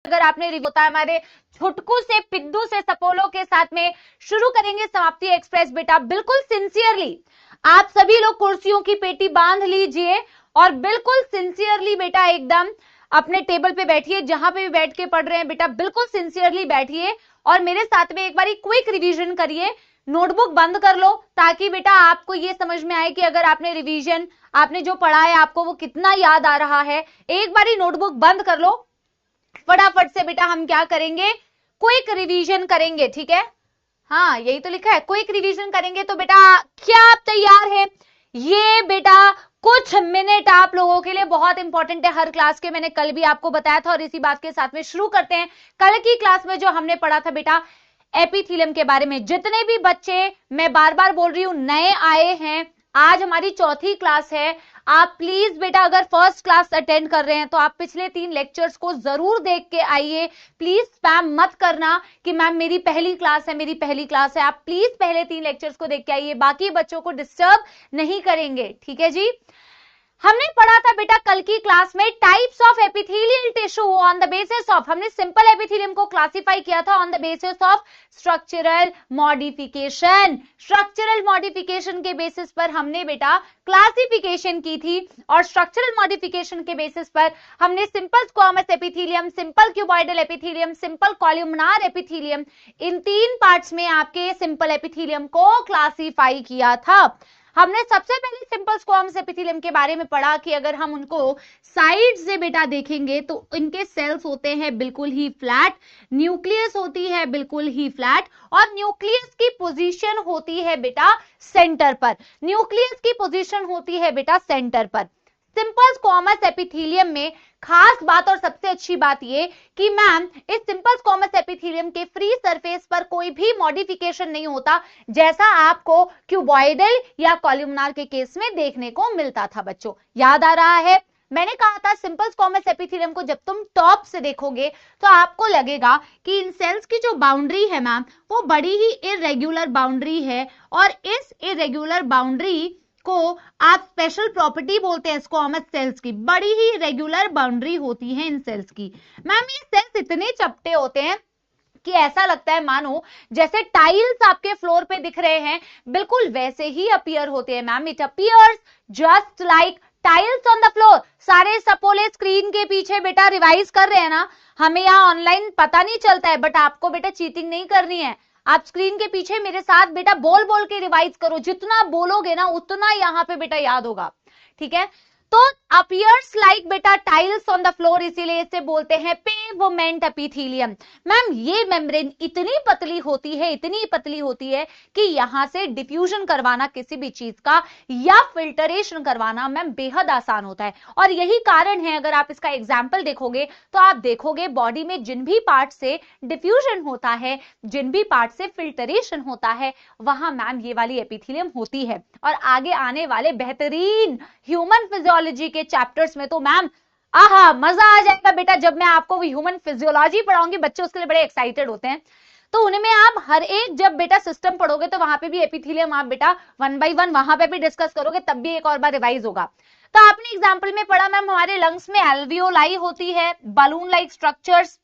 अगर आपने होता है हमारे छुटकू से, पिद्दू से, सपोलो के साथ में शुरू करेंगे समाप्ति एक्सप्रेस बेटा, बिल्कुल सिंसियरली आप सभी लोग कुर्सियों की पेटी बांध लीजिए और बिल्कुल सिंसियरली बेटा एकदम अपने टेबल पे बैठिए, जहां पे भी बैठ के पढ़ रहे हैं बेटा बिल्कुल सिंसियरली बैठिए और मेरे साथ में एक बार क्विक रिवीजन करिए। नोटबुक बंद कर लो ताकि बेटा आपको ये समझ में आए कि अगर आपने रिवीजन, आपने जो पढ़ा है आपको वो कितना याद आ रहा है। एक बारी नोटबुक बंद कर लो, फटाफट से बेटा हम क्या करेंगे, क्विक रिवीजन करेंगे, ठीक है। हाँ यही तो लिखा है, क्विक रिवीजन करेंगे। तो बेटा क्या आप तैयार हैं? ये बेटा कुछ मिनट आप लोगों के लिए बहुत इंपॉर्टेंट है हर क्लास के, मैंने कल भी आपको बताया था और इसी बात के साथ में शुरू करते हैं। कल की क्लास में जो हमने पढ़ा था बेटा एपिथेलियम के बारे में, जितने भी बच्चे, मैं बार बार बोल रही हूं, नए आए हैं, आज हमारी चौथी क्लास है, आप प्लीज बेटा अगर फर्स्ट क्लास अटेंड कर रहे हैं तो आप पिछले 3 लेक्चर्स को जरूर देख के आइए। प्लीज स्पैम मत करना कि मैम मेरी पहली क्लास है, मेरी पहली क्लास है। आप प्लीज पहले 3 लेक्चर्स को देख के आइए, बाकी बच्चों को डिस्टर्ब नहीं करेंगे, ठीक है जी। हमने पढ़ा था बेटा कल की क्लास में types of epithelial tissue on the basis of, हमने सिंपल एपिथेलियम को क्लासिफाई किया था on the basis of structural modification. Structural modification के बेसिस पर हमने बेटा क्लासिफिकेशन की थी और स्ट्रक्चरल मॉडिफिकेशन के बेसिस पर हमने simple squamous epithelium, simple cuboidal epithelium, simple columnar epithelium, इन 3 पार्ट्स में आपके सिंपल एपिथेलियम को क्लासिफाई किया था। हमने सबसे पहले सिंपल स्क्वामस एपिथेलियम के बारे में पढ़ा कि अगर हम उनको साइड से बेटा देखेंगे तो इनके सेल्स होते हैं बिल्कुल ही फ्लैट, न्यूक्लियस होती है बिल्कुल ही फ्लैट और न्यूक्लियस की पोजीशन होती है बेटा सेंटर पर, न्यूक्लियस की पोजीशन होती है बेटा सेंटर पर। सिंपल स्क्वामस एपिथेलियम में खास बात और सबसे अच्छी बात ये कि मैम इस सिंपल स्क्वामस एपिथेलियम के फ्री सरफेस पर कोई भी मॉडिफिकेशन नहीं होता, जैसा आपको क्यूबॉइडल या कॉलमनार के केस में देखने को मिलता था। बच्चों याद आ रहा है, मैंने कहा था सिंपल स्क्वामस एपिथेलियम को जब तुम टॉप से देखोगे तो आपको लगेगा कि इन सेल्स की जो बाउंड्री है मैम वो बड़ी ही इरेगुलर बाउंड्री है और इस इरेगुलर बाउंड्री को आप स्पेशल प्रॉपर्टी बोलते हैं स्क्वामस सेल्स की, बड़ी ही रेगुलर बाउंड्री होती है इन सेल्स की। मैम ये सेल्स इतने चपटे होते हैं कि ऐसा लगता है मानो जैसे टाइल्स आपके फ्लोर पे दिख रहे हैं, बिल्कुल वैसे ही अपीयर होते हैं ma'am. It appears just like tiles on the floor. सारे सपोले स्क्रीन के पीछे बेटा रिवाइज कर रहे हैं ना, हमें यहाँ ऑनलाइन पता नहीं चलता है, बट आपको बेटा चीटिंग नहीं करनी है, आप स्क्रीन के पीछे मेरे साथ बेटा बोल बोल के रिवाइज करो, जितना बोलोगे ना उतना यहाँ पे बेटा याद होगा, ठीक है। तो अपीयर्स लाइक बेटा टाइल्स ऑन द फ्लोर, इसीलिए इसे बोलते हैं पेवमेंट एपिथेलियम। मैम ये मेम्ब्रेन इतनी पतली होती है, इतनी पतली होती है कि यहां से डिफ्यूजन करवाना किसी भी चीज का या फिल्टरेशन करवाना मैम बेहद आसान होता है। और यही कारण है, अगर आप इसका एग्जाम्पल देखोगे तो आप देखोगे बॉडी में जिन भी पार्ट से डिफ्यूजन होता है, जिन भी पार्ट से फिल्टरेशन होता है, वहां मैम ये वाली एपिथेलियम होती है। और आगे आने वाले बेहतरीन ह्यूमन फिजियोलॉजी के चैप्टर्स में तो मैम आहा मजा आ जाएगा बेटा, जब मैं आपको ह्यूमन फिजियोलॉजी पढ़ाऊंगी, बच्चे उसके लिए बड़े एक्साइटेड होते हैं। तो उनमें आप हर एक जब बेटा सिस्टम पढ़ोगे तो वहां पे भी एपिथेलियम आप बेटा 1 by 1 वहां पे भी डिस्कस करोगे, तब भी एक और बार रिवाइज होगा। तो आपने एग्जाम्पल में पढ़ा मैम हमारे लंग्स में एल्वियोलाई होती है, बलून लाइक स्ट्रक्चर्स,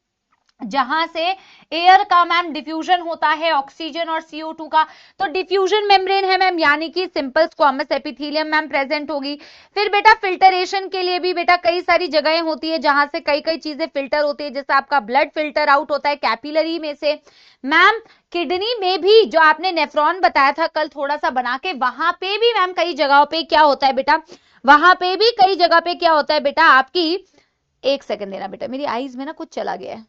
जहां से एयर का मैम डिफ्यूजन होता है, ऑक्सीजन और CO2 का। तो डिफ्यूजन मेम्ब्रेन है मैम, यानी कि simple squamous epithelium ma'am present होगी। फिर बेटा फिल्टरेशन के लिए भी बेटा कई सारी जगहें होती है जहां से कई कई चीजें फिल्टर होती है, जैसे आपका ब्लड फिल्टर आउट होता है कैपिलरी में से। मैम किडनी में भी जो आपने नेफ्रॉन बताया था कल थोड़ा सा बना के, वहां पे भी मैम कई जगहों पे क्या होता है बेटा, वहां पे भी कई जगह पे क्या होता है बेटा आपकी, एक सेकंड देना बेटा, मेरी आईज में ना कुछ चला गया है,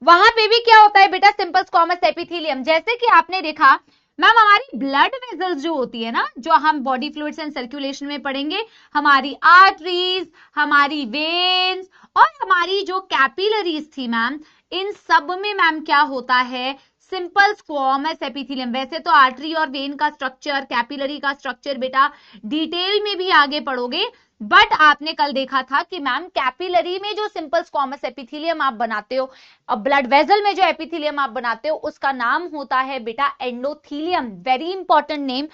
वहां पे भी क्या होता है बेटा सिंपल स्क्वामस एपिथेलियम। जैसे कि आपने देखा मैम हमारी ब्लड वेसल्स जो होती है ना, जो हम बॉडी फ्लूइड्स एंड सर्कुलेशन में पढ़ेंगे, हमारी आर्टरीज, हमारी वेन्स और हमारी जो कैपिलरीज थी मैम, इन सब में मैम क्या होता है सिंपल स्क्वामस एपिथेलियम। वैसे तो आर्टरी और वेन का स्ट्रक्चर, कैपिलरी का स्ट्रक्चर बेटा डिटेल में भी आगे पढ़ोगे, बट आपने कल देखा था कि मैम कैपिलरी में जो सिंपल स्क्वामस एपिथेलियम आप बनाते हो, ब्लड वेसल में जो एपिथेलियम आप बनाते हो, उसका नाम होता है बेटा endothelium. Very important name.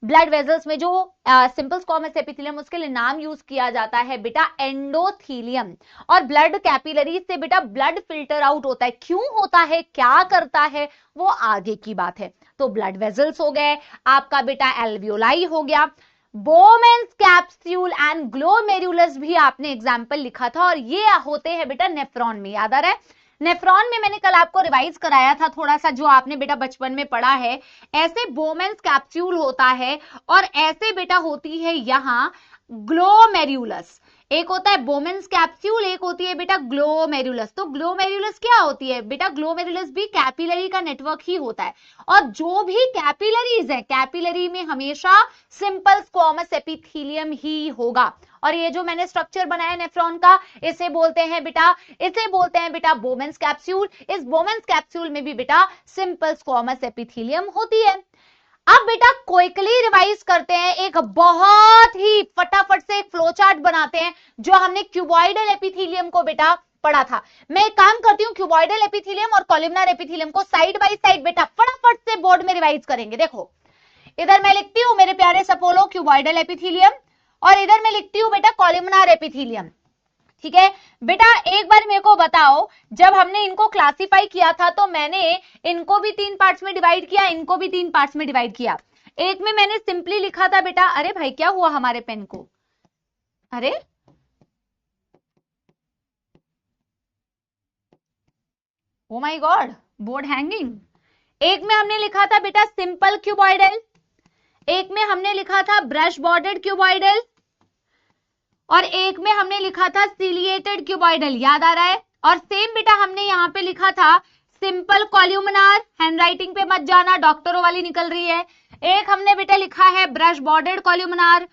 Blood vessels में जो सिंपल स्क्वामस एपिथेलियम उसके लिए नाम यूज किया जाता है बेटा एंडोथीलियम। और ब्लड कैपिलरीज से बेटा ब्लड फिल्टर आउट होता है, क्यों होता है, क्या करता है, वो आगे की बात है। तो ब्लड वेजल्स हो गए, आपका बेटा एल्वियोलाई हो गया, बोमेन्स कैप्सूल एंड ग्लोमेरुलस भी आपने एग्जाम्पल लिखा था, और ये होते हैं बेटा नेफ्रॉन में। याद आ रहा है, नेफ्रॉन में मैंने कल आपको रिवाइज कराया था थोड़ा सा, जो आपने बेटा बचपन में पढ़ा है। ऐसे बोमेन्स कैप्सूल होता है, और ऐसे बेटा होती है यहां ग्लोमेरुलस। एक होता है बोमेन्स कैप्सूल, एक होती है बेटा ग्लोमेरुलस। तो ग्लोमेरुलस क्या होती है बेटा, ग्लोमेरुलस भी कैपिलरी का नेटवर्क ही होता है। और जो भी कैपिलरीज है, कैपिलरी में हमेशा सिंपल स्क्वामस एपिथेलियम ही होगा। और ये जो मैंने स्ट्रक्चर बनाया नेफ्रॉन का, इसे बोलते हैं बेटा बोमेन्स कैप्सूल। इस बोमेन्स कैप्सूल में भी बेटा सिंपल स्क्वामस एपिथेलियम होती है। अब बेटा क्विकली रिवाइज करते हैं, एक बहुत ही फटाफट से एक फ्लो चार्ट बनाते हैं, जो हमने क्यूबॉइडल एपिथेलियम को बेटा पढ़ा था। मैं एक काम करती हूं, क्यूबॉइडल एपिथेलियम और कॉलमनार एपिथेलियम को साइड बाय साइड बेटा फटाफट से बोर्ड में रिवाइज करेंगे। देखो इधर मैं लिखती हूं मेरे प्यारे सपोलो क्यूबॉइडल एपिथेलियम, और इधर मैं लिखती हूं बेटा कॉलमनार एपिथेलियम। ठीक है बेटा, एक बार मेरे को बताओ, जब हमने इनको क्लासिफाई किया था तो मैंने इनको भी 3 पार्ट्स में डिवाइड किया, इनको भी 3 पार्ट्स में डिवाइड किया। एक में मैंने सिंपली लिखा था बेटा, अरे भाई क्या हुआ हमारे पेन को, अरे oh my God, board hanging. एक में हमने लिखा था बेटा सिंपल क्यूबॉइडल, एक में हमने लिखा था ब्रश बॉर्डर्ड क्यूबॉइडल, और एक में हमने लिखा था सिलिएटेड क्यूबॉइडल। याद आ रहा है? और सेम बेटा हमने यहां पे लिखा था सिंपल कॉल्यूमिनार, हैंडराइटिंग पे मत जाना, डॉक्टरों वाली निकल रही है। एक हमने बेटा लिखा है ब्रश बॉर्डर्ड कॉल्यूमिनार,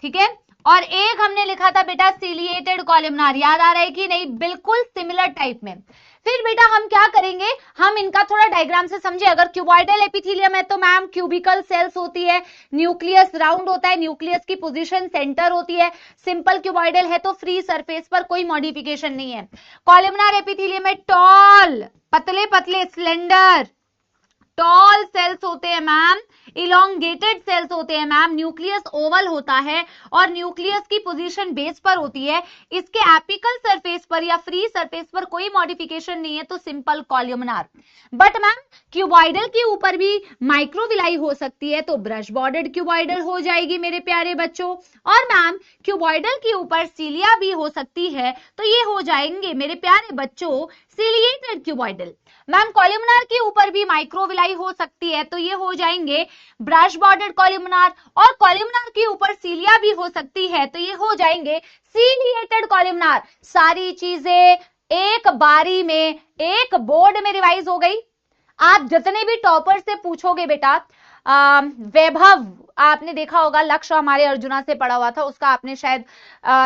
ठीक है, और एक हमने लिखा था बेटा सिलिएटेड कॉल्यूमिनार। याद आ रहा है कि नहीं? बिल्कुल सिमिलर टाइप में। फिर बेटा हम क्या करेंगे, हम इनका थोड़ा डायग्राम से समझे। अगर क्यूबॉइडल एपिथेलियम है तो मैम क्यूबिकल सेल्स होती है, न्यूक्लियस राउंड होता है, न्यूक्लियस की पोजीशन सेंटर होती है। सिंपल क्यूबॉइडल है तो फ्री सरफेस पर कोई मॉडिफिकेशन नहीं है। कॉलमनार एपिथेलियम है टॉल, पतले पतले स्लेंडर टॉल सेल्स होते हैं मैम, इलोंगेटेड सेल्स होते हैं मैम। न्यूक्लियस ओवल होता है और न्यूक्लियस की पोजीशन बेस पर होती है। इसके एपिकल सरफेस पर या फ्री सरफेस पर कोई मॉडिफिकेशन नहीं है, तो simple columnar. But ma'am cuboidal के ऊपर भी माइक्रोविलाई हो सकती है, तो ब्रश बॉर्डर्ड क्यूबॉइडल हो जाएगी मेरे प्यारे बच्चों। और मैम क्यूबॉइडल के ऊपर सीलिया भी हो सकती है, तो ये हो जाएंगे मेरे प्यारे बच्चों सिलिएटेड क्यूबॉइडल। मैम कॉलमनार के ऊपर भी माइक्रोविलाई हो सकती है, तो ये हो जाएंगे ब्रश बॉर्डर्ड कॉलमनार, और कॉलमनार के ऊपर सीलिया भी हो सकती है, तो ये हो जाएंगे सीलिएटेड कॉलमनार। सारी चीजें एक बारी में एक बोर्ड में रिवाइज हो गई। आप जितने भी टॉपर से पूछोगे बेटा, वैभव आपने देखा होगा, लक्ष्य हमारे अर्जुना से पढ़ा हुआ था, उसका आपने शायद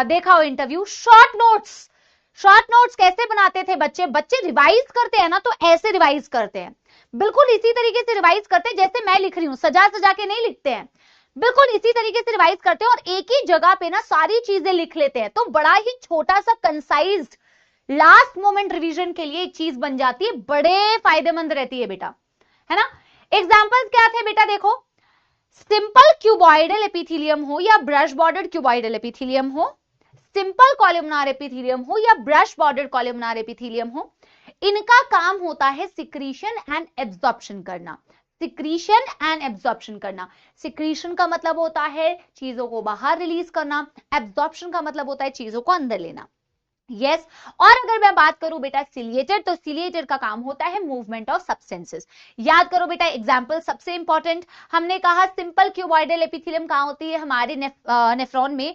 देखा हो इंटरव्यू। शॉर्ट नोट्स कैसे बनाते थे बच्चे? बच्चे रिवाइज करते हैं ना, तो ऐसे रिवाइज करते हैं, बिल्कुल इसी तरीके से रिवाइज करते हैं जैसे मैं लिख रही हूं, सजा सजा के नहीं लिखते हैं, बिल्कुल इसी तरीके से रिवाइज करते हैं, और एक ही जगह पे ना सारी चीजें लिख लेते हैं। तो बड़ा ही छोटा सा कंसाइज्ड लास्ट मोमेंट रिवीजन के लिए एक चीज बन जाती है, बड़े फायदेमंद रहती है बेटा, है ना। एग्जाम्पल्स क्या थे बेटा? देखो, सिंपल क्यूबॉइडल एपिथेलियम हो या ब्रश बॉर्डर्ड क्यूबॉइडल एपिथेलियम हो, सिंपल कॉलमनार एपिथेलियम हो या ब्रश बॉर्डर्ड कॉलमनार एपिथेलियम हो, इनका काम होता है सिक्रीशन एंड एब्जॉर्प्शन करना। सिक्रीशन एंड एब्जॉर्प्शन करना, सिक्रीशन का मतलब होता है चीजों को बाहर रिलीज करना, एब्जॉर्प्शन का मतलब होता है चीजों को अंदर लेना। यस और अगर मैं बात करूं बेटा सिलिएटेड, तो सिलिएटेड का काम होता है मूवमेंट ऑफ सब्सटेंसेस। याद करो बेटा एग्जांपल सबसे इंपॉर्टेंट, हमने कहा सिंपल क्यूबॉइडल एपिथेलियम कहां होती है? हमारे नेफ्रॉन में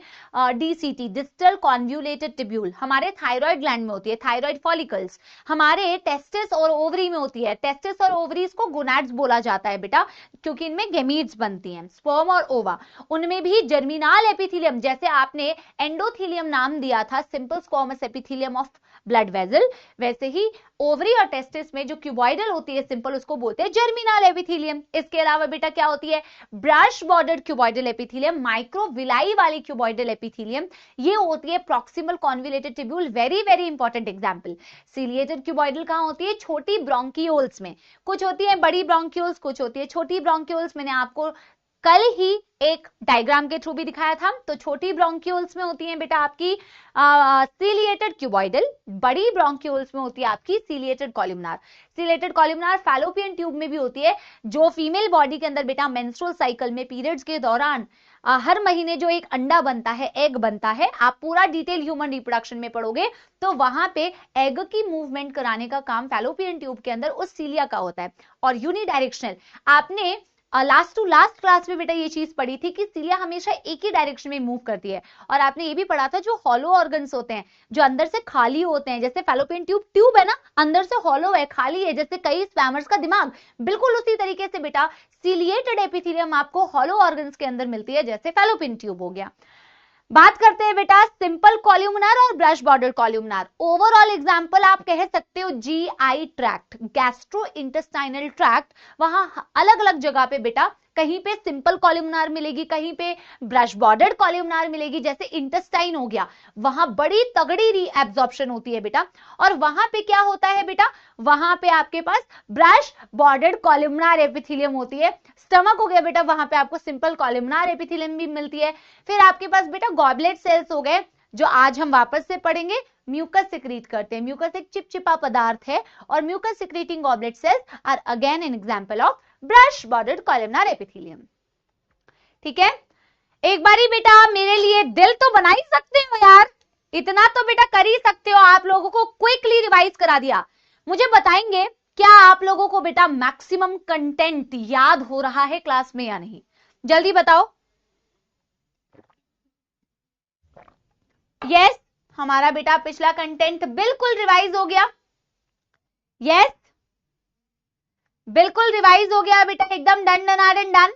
डीसीटी, डिस्टल कॉन्वोल्यूटेड ट्यूब्यूल, हमारे थायराइड ग्लैंड में होती है, थायराइड फॉलिकल्स हमारे टेस्टिस और ओवरी में होती है। टेस्टिस और ओवरीज को गोनाड्स बोला जाता है बेटा, क्योंकि इनमें गैमीट्स बनती हैं, स्पर्म और ओवा। उनमें भी जर्मिनाल एपिथेलियम, जैसे आपने एंडोथेलियम नाम दिया था simple squamous epithelium of blood vessel, वैसे ही ओवरी और टेस्टिस में जो क्यूबॉइडल होती है सिंपल, उसको बोलते हैं जर्मिनाल एपिथेलियम। इसके अलावा बेटा क्या होती है? Brush bordered cuboidal epithelium, microvilli वाली क्यूबॉइडल एपिथेलियम, ये होती है proximal convoluted tubule. Very very important example. Ciliated cuboidal कहां होती है? छोटी ब्रोंकियोल्स में, कुछ होती है बड़ी ब्रोंकियोल्स, कुछ होती है छोटी ब्रोंकियोल्स। मैंने आपको कल ही एक डायग्राम के थ्रू भी दिखाया था। तो छोटी ब्रोंक्यूल्स में होती है बेटा आपकी सीलिएटेड क्यूबॉइडल, बड़ी ब्रोंक्यूल्स में होती है आपकी ciliated columnar. Ciliated columnar fallopian tube में भी होती है, जो फीमेल बॉडी के अंदर बेटा मेंस्ट्रुअल साइकिल में पीरियड्स के दौरान हर महीने जो एक अंडा बनता है, एग बनता है, आप पूरा डिटेल ह्यूमन रिप्रोडक्शन में पढ़ोगे तो वहां पे एग की मूवमेंट कराने का काम फैलोपियन ट्यूब के अंदर उस सीलिया का होता है। और यूनिडायरेक्शनल, आपने लास्ट टू लास्ट क्लास में बेटा ये चीज पढ़ी थी कि सीलिया हमेशा एक ही डायरेक्शन में मूव करती है। और आपने ये भी पढ़ा था जो हॉलो ऑर्गन्स होते हैं, जो अंदर से खाली होते हैं, जैसे फैलोपियन ट्यूब ट्यूब है ना, अंदर से हॉलो है, खाली है, जैसे कई स्पैमर्स का दिमाग, बिल्कुल उसी तरीके से बेटा सीलिएटेड एपिथेलियम आपको हॉलो ऑर्गन्स के अंदर मिलती है, जैसे फैलोपियन ट्यूब हो गया। बात करते हैं बेटा सिंपल कॉल्यूमिनार और ब्रश बॉर्डर कॉल्यूमिनार। ओवरऑल एग्जांपल आप कह सकते हो GI tract, gastro intestinal tract, वहां अलग अलग जगह पे बेटा कहीं पे सिंपल कॉल्यूमिनार मिलेगी, कहीं पे ब्रश बॉर्डर्ड कॉल्यूमिनार मिलेगी, जैसे इंटेस्टाइन हो गया, वहां बड़ी तगड़ी रीएब्जॉर्प्शन होती है बेटा। और वहां पे क्या होता है बेटा, वहां पे आपके पास ब्रश बॉर्डर्ड कॉल्यूमिनार एपिथेलियम होती है। स्टमक हो गया बेटा, वहां पे आपको सिंपल कॉल्यूमिनार एपिथेलियम भी मिलती है। फिर आपके पास बेटा गॉबलेट सेल्स हो गए, जो आज हम वापस से पढ़ेंगे, म्यूकस सिक्रीट करते हैं। म्यूकस एक चिपचिपा पदार्थ है और mucus secreting goblet cells are again an example of brush bordered columnar epithelium. ठीक है, एक बारी बेटा मेरे लिए दिल तो बना ही सकते हो यार, इतना तो बेटा कर ही सकते हो। आप लोगों को क्विकली रिवाइज करा दिया। मुझे बताएंगे क्या आप लोगों को बेटा मैक्सिमम कंटेंट याद हो रहा है क्लास में या नहीं, जल्दी बताओ। यस, हमारा बेटा पिछला कंटेंट बिल्कुल रिवाइज हो गया। यस, बिल्कुल रिवाइज हो गया बेटा, एकदम डन डन आर डन।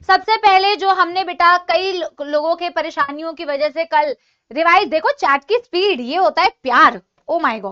सबसे पहले जो हमने बेटा कई लोगों के परेशानियों की वजह से कल रिवाइज, देखो चैट की स्पीड, ये होता है प्यार। Oh my God.